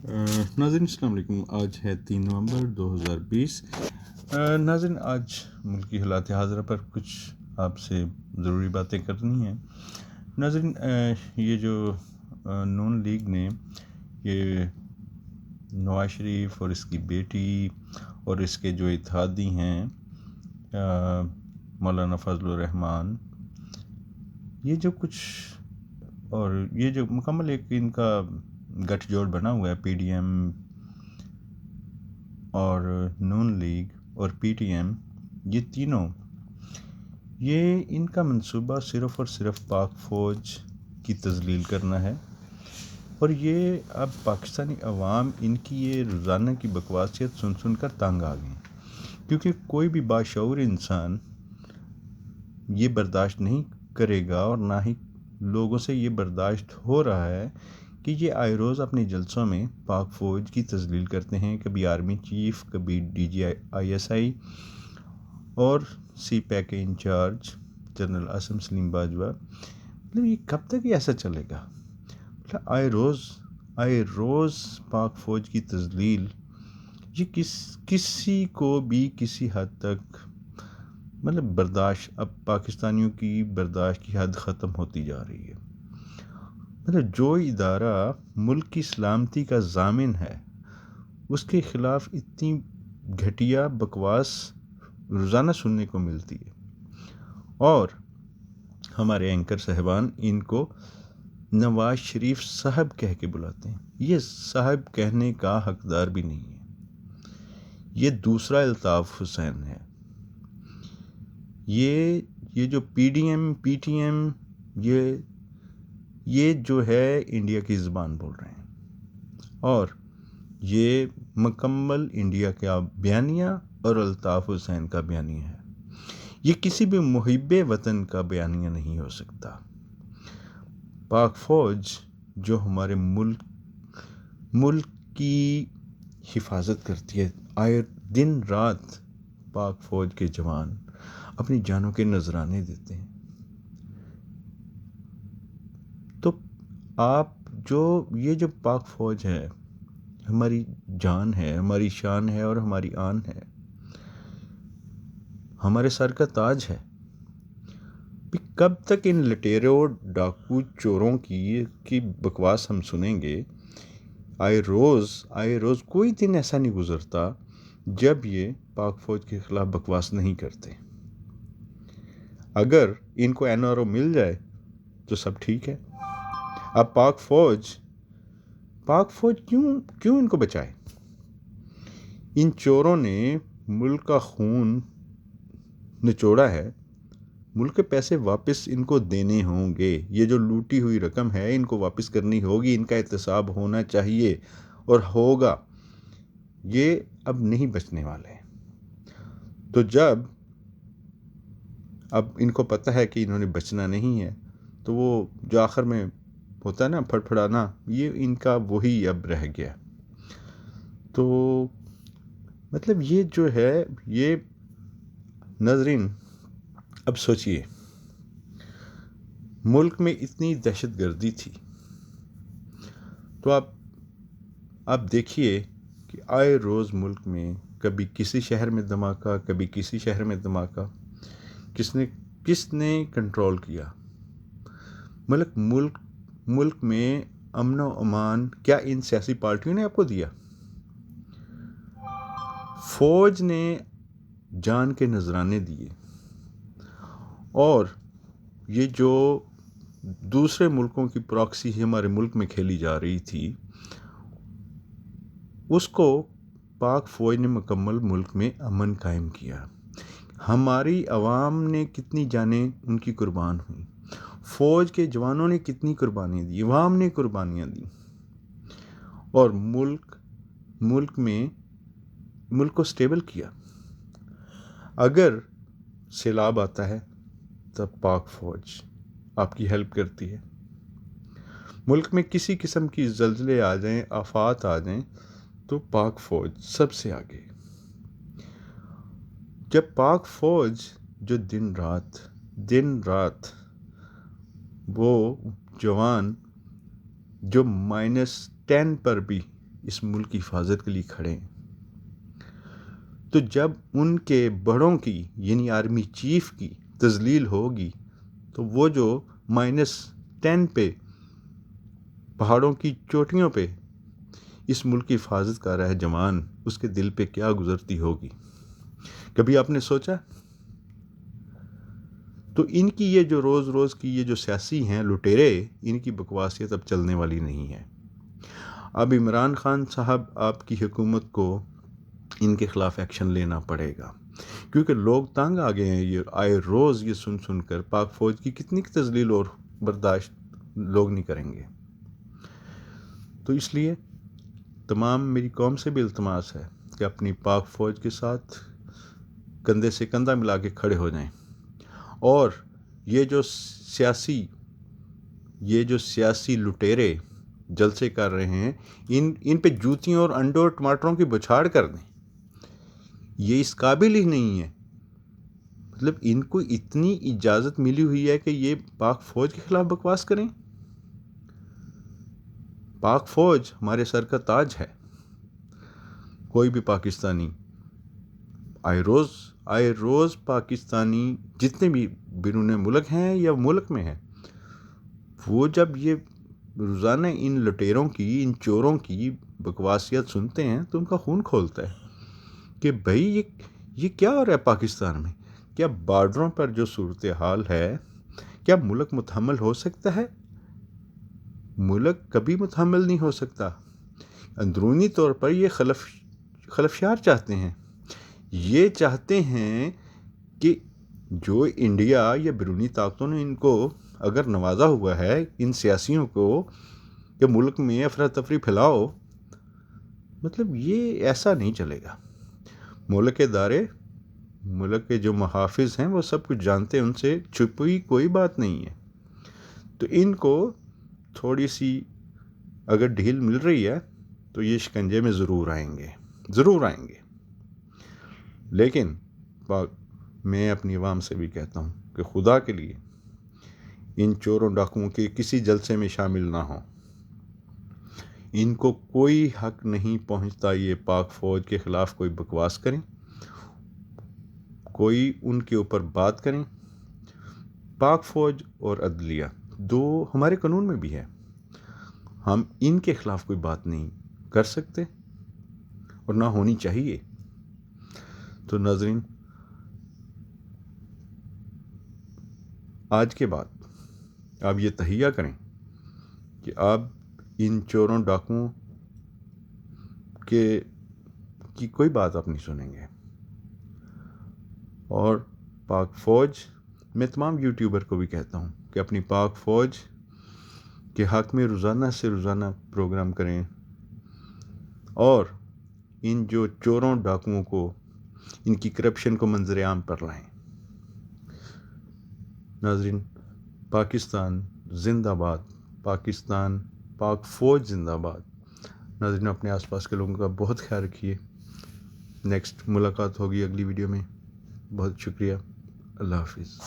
ناظرین السلام علیکم. آج ہے 3 نومبر 2020. ناظرین آج ملکی حالات حاضرہ پر کچھ آپ سے ضروری باتیں کرنی ہیں. ناظرین یہ جو نون لیگ نے یہ نواز شریف اور اس کی بیٹی اور اس کے جو اتحادی ہیں مولانا فضل الرحمان، یہ جو کچھ اور یہ جو مکمل ایک ان کا گٹھ جوڑ بنا ہوا ہے، پی ڈی ایم اور نون لیگ اور پی ٹی ایم، یہ تینوں، یہ ان کا منصوبہ صرف اور صرف پاک فوج کی تذلیل کرنا ہے. اور یہ اب پاکستانی عوام ان کی یہ روزانہ کی بکواسیت سن سن کر تنگ آ گئے، کیونکہ کوئی بھی باشعور انسان یہ برداشت نہیں کرے گا اور نہ ہی لوگوں سے یہ برداشت ہو رہا ہے کہ یہ آئے روز اپنے جلسوں میں پاک فوج کی تذلیل کرتے ہیں. کبھی آرمی چیف، کبھی D G I S I اور سی پیک کے انچارج جنرل عاصم سلیم باجوہ. مطلب یہ کب تک ایسا چلے گا؟ مطلب آئے روز پاک فوج کی تذلیل، یہ کسی کو بھی کسی حد تک مطلب برداشت، اب پاکستانیوں کی برداشت کی حد ختم ہوتی جا رہی ہے. مطلب جو ادارہ ملک کی سلامتی کا ضامن ہے، اس کے خلاف اتنی گھٹیا بکواس روزانہ سننے کو ملتی ہے. اور ہمارے اینکر صاحبان ان کو نواز شریف صاحب کہہ کے بلاتے ہیں. یہ صاحب کہنے کا حقدار بھی نہیں ہے، یہ دوسرا الطاف حسین ہے. یہ جو P D M P T M, یہ جو ہے انڈیا کی زبان بول رہے ہیں، اور یہ مکمل انڈیا کا بیانیہ اور الطاف حسین کا بیانیہ ہے. یہ کسی بھی محب وطن کا بیانیہ نہیں ہو سکتا. پاک فوج جو ہمارے ملک کی حفاظت کرتی ہے، آئے دن رات پاک فوج کے جوان اپنی جانوں کے نذرانے دیتے ہیں. تو آپ یہ جو پاک فوج ہے، ہماری جان ہے، ہماری شان ہے اور ہماری آن ہے، ہمارے سر کا تاج ہے. کب تک ان لٹیروں، ڈاکو، چوروں کی بکواس ہم سنیں گے؟ آئے روز کوئی دن ایسا نہیں گزرتا جب یہ پاک فوج کے خلاف بکواس نہیں کرتے. اگر ان کو این آر او مل جائے تو سب ٹھیک ہے. اب پاک فوج کیوں ان کو بچائے؟ ان چوروں نے ملک کا خون نچوڑا ہے. ملک کے پیسے واپس ان کو دینے ہوں گے. یہ جو لوٹی ہوئی رقم ہے ان کو واپس کرنی ہوگی. ان کا احتساب ہونا چاہیے اور ہوگا. یہ اب نہیں بچنے والے. تو جب اب ان کو پتہ ہے کہ انہوں نے بچنا نہیں ہے، تو وہ جو آخر میں ہوتا ہے نا پھڑپھڑانا، یہ ان کا وہی اب رہ گیا. تو مطلب یہ جو ہے، یہ ناظرین اب سوچئے، ملک میں اتنی دہشت گردی تھی، تو آپ دیکھیے کہ آئے روز ملک میں کبھی کسی شہر میں دھماکہ، کبھی کسی شہر میں دھماکہ. کس نے کنٹرول کیا؟ ملک میں امن و امان کیا ان سیاسی پارٹیوں نے آپ کو دیا؟ فوج نے جان کے نذرانے دیے. اور یہ جو دوسرے ملکوں کی پراکسی ہمارے ملک میں کھیلی جا رہی تھی، اس کو پاک فوج نے مکمل ملک میں امن قائم کیا. ہماری عوام نے کتنی جانیں ان کی قربان ہوئیں، فوج کے جوانوں نے کتنی قربانیاں دی، عوام نے قربانیاں دی، اور ملک کو سٹیبل کیا. اگر سیلاب آتا ہے تب پاک فوج آپ کی ہیلپ کرتی ہے. ملک میں کسی قسم کی زلزلے آ جائیں، آفات آ جائیں، تو پاک فوج سب سے آگے. جب پاک فوج جو دن رات وہ جوان جو -10 پر بھی اس ملک کی حفاظت کے لیے کھڑے ہیں، تو جب ان کے بڑوں کی یعنی آرمی چیف کی تذلیل ہوگی تو وہ جو -10 پہ پہاڑوں کی چوٹیوں پہ اس ملک کی حفاظت کر رہا ہے جوان، اس کے دل پہ کیا گزرتی ہوگی؟ کبھی آپ نے سوچا؟ تو ان کی یہ جو روز روز کی یہ جو سیاسی ہیں لٹیرے، ان کی بکواسیت اب چلنے والی نہیں ہے۔ اب عمران خان صاحب آپ کی حکومت کو ان کے خلاف ایکشن لینا پڑے گا، کیونکہ لوگ تنگ آ گئے ہیں یہ آئے روز یہ سن کر پاک فوج کی کتنی تذلیل اور برداشت لوگ نہیں کریں گے۔ تو اس لیے تمام میری قوم سے بھی التماس ہے کہ اپنی پاک فوج کے ساتھ کندھے سے کندھا ملا کے کھڑے ہو جائیں، اور یہ جو سیاسی لٹیرے جلسے کر رہے ہیں ان پہ جوتیوں اور انڈوں اور ٹماٹروں کی بچھاڑ کر دیں۔ یہ اس قابل ہی نہیں ہے، مطلب ان کو اتنی اجازت ملی ہوئی ہے کہ یہ پاک فوج کے خلاف بکواس کریں۔ پاک فوج ہمارے سر کا تاج ہے۔ کوئی بھی پاکستانی آئے روز پاکستانی جتنے بھی بیرون ملک ہیں یا ملک میں ہیں، وہ جب یہ روزانہ ان لٹیروں کی، ان چوروں کی بکواسیت سنتے ہیں تو ان کا خون کھولتا ہے کہ بھائی یہ کیا ہو رہا ہے پاکستان میں؟ کیا بارڈروں پر جو صورتحال ہے، کیا ملک متحمل ہو سکتا ہے؟ ملک کبھی متحمل نہیں ہو سکتا۔ اندرونی طور پر یہ خلفشار چاہتے ہیں، یہ چاہتے ہیں کہ جو انڈیا یا بیرونی طاقتوں نے ان کو اگر نوازا ہوا ہے، ان سیاسیوں کو، کہ ملک میں افراتفری پھیلاؤ، مطلب یہ ایسا نہیں چلے گا۔ ملک کے ادارے، ملک کے جو محافظ ہیں وہ سب کچھ جانتے ہیں، ان سے چھپی کوئی بات نہیں ہے۔ تو ان کو تھوڑی سی اگر ڈھیل مل رہی ہے تو یہ شکنجے میں ضرور آئیں گے۔ لیکن میں اپنی عوام سے بھی کہتا ہوں کہ خدا کے لیے ان چوروں ڈاکوؤں کے کسی جلسے میں شامل نہ ہوں۔ ان کو کوئی حق نہیں پہنچتا یہ پاک فوج کے خلاف کوئی بکواس کریں، کوئی ان کے اوپر بات کریں۔ پاک فوج اور عدلیہ دو ہمارے قانون میں بھی ہے، ہم ان کے خلاف کوئی بات نہیں کر سکتے اور نہ ہونی چاہیے۔ تو ناظرین، آج کے بعد آپ یہ تہیہ کریں کہ آپ ان چوروں ڈاکوؤں کی کوئی بات آپ نہیں سنیں گے، اور پاک فوج، میں تمام یوٹیوبر کو بھی کہتا ہوں کہ اپنی پاک فوج کے حق میں روزانہ سے روزانہ پروگرام کریں، اور ان جو چوروں ڈاکوؤں کو، ان کی کرپشن کو منظر عام پر لائیں۔ ناظرین، پاکستان زندہ باد، پاکستان، پاک فوج زندہ باد۔ ناظرین، اپنے آس پاس کے لوگوں کا بہت خیال رکھیے۔ نیکسٹ ملاقات ہوگی اگلی ویڈیو میں۔ بہت شکریہ، اللہ حافظ۔